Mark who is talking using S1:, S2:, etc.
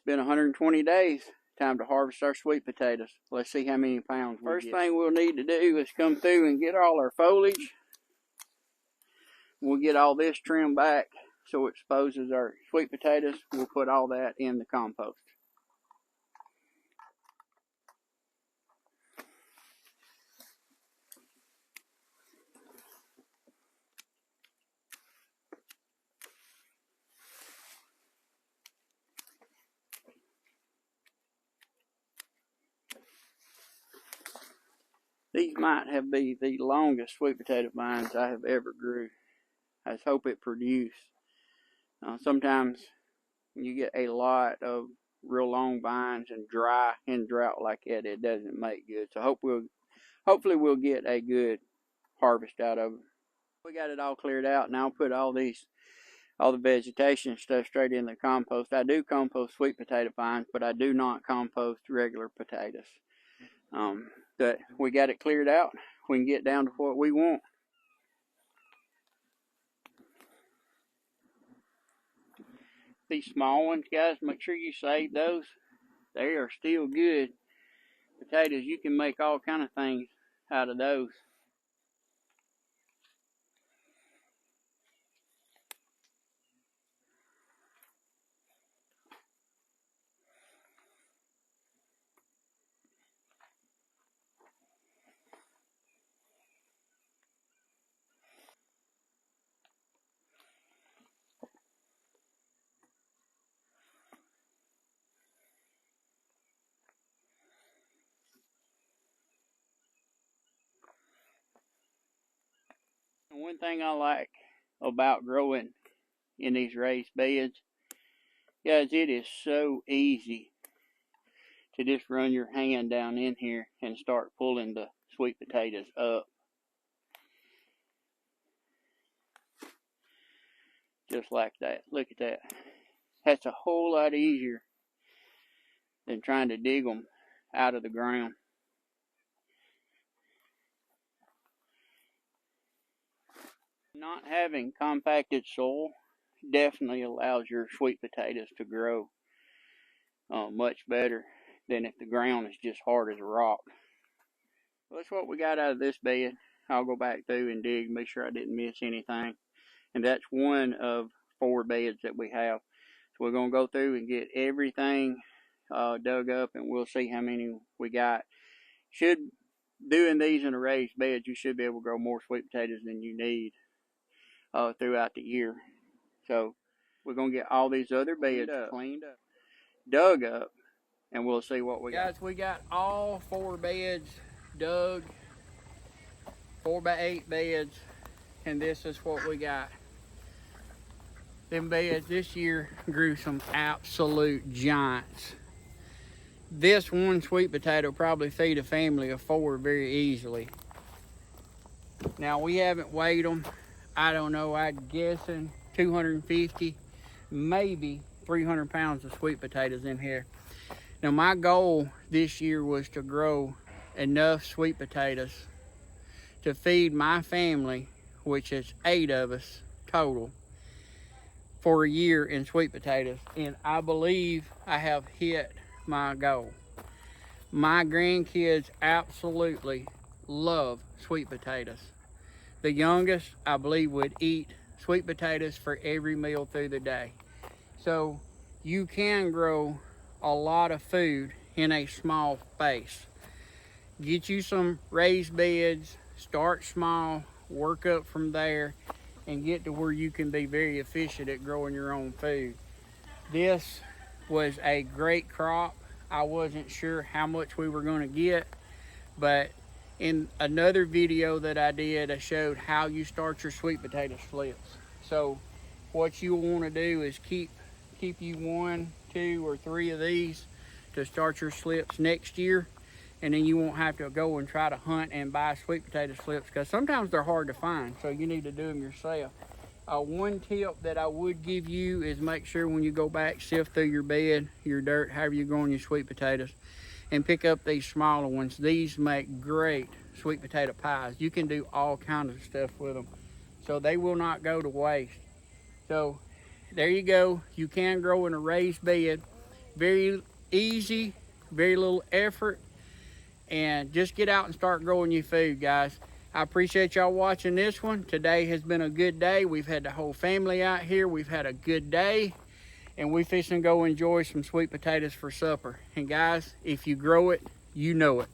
S1: been 120 days. Time to harvest our sweet potatoes. Let's see how many pounds we get. First thing we'll need to do is come through and get all our foliage. We'll get all this trimmed back so it exposes our sweet potatoes. We'll put all that in the compost. These might have been the longest sweet potato vines I have ever grew. I just hope it produced. Sometimes you get a lot of real long vines and drought like that, it doesn't make good. So hopefully we'll get a good harvest out of it. We got it all cleared out. Now I'll put all the vegetation stuff straight in the compost. I do compost sweet potato vines, but I do not compost regular potatoes. But we got it cleared out. We can get down to what we want. These small ones, guys, make sure you save those. They are still good potatoes. You can make all kind of things out of those. One thing I like about growing in these raised beds, guys, it is so easy to just run your hand down in here and start pulling the sweet potatoes up. Just like that. Look at that. That's a whole lot easier than trying to dig them out of the ground. Not having compacted soil definitely allows your sweet potatoes to grow much better than if the ground is just hard as a rock. Well, that's what we got out of this bed. I'll go back through and dig, make sure I didn't miss anything. And that's one of 4 beds that we have. So we're going to go through and get everything dug up, and we'll see how many we got. Doing these in a raised bed, you should be able to grow more sweet potatoes than you need throughout the year. So we're going to get all these other beds cleaned up, dug up, and we'll see what we got. Guys, we got all 4 beds dug, 4x8 beds, and this is what we got. Them beds this year grew some absolute giants. This one sweet potato probably feed a family of 4 very easily. Now we haven't weighed them. I don't know, I'm guessing 250, maybe 300 pounds of sweet potatoes in here. Now my goal this year was to grow enough sweet potatoes to feed my family, which is 8 of us total, for a year in sweet potatoes. And I believe I have hit my goal. My grandkids absolutely love sweet potatoes. The youngest, I believe, would eat sweet potatoes for every meal through the day. So you can grow a lot of food in a small space. Get you some raised beds, start small, work up from there, and get to where you can be very efficient at growing your own food. This was a great crop. I wasn't sure how much we were going to get, but in another video that I did, I showed how you start your sweet potato slips. So what you'll want to do is keep you 1, 2, or 3 of these to start your slips next year, and then you won't have to go and try to hunt and buy sweet potato slips, because sometimes they're hard to find, so you need to do them yourself. One tip that I would give you is make sure when you go back, sift through your bed, your dirt, however you're growing your sweet potatoes, and pick up these smaller ones. These make great sweet potato pies. You can do all kinds of stuff with them, so they will not go to waste. So there you go. You can grow in a raised bed. Very easy, very little effort, and just get out and start growing your food, guys. I appreciate y'all watching this one. Today has been a good day. We've had the whole family out here. We've had a good day, and we fixing to go enjoy some sweet potatoes for supper. And guys, if you grow it, you know it.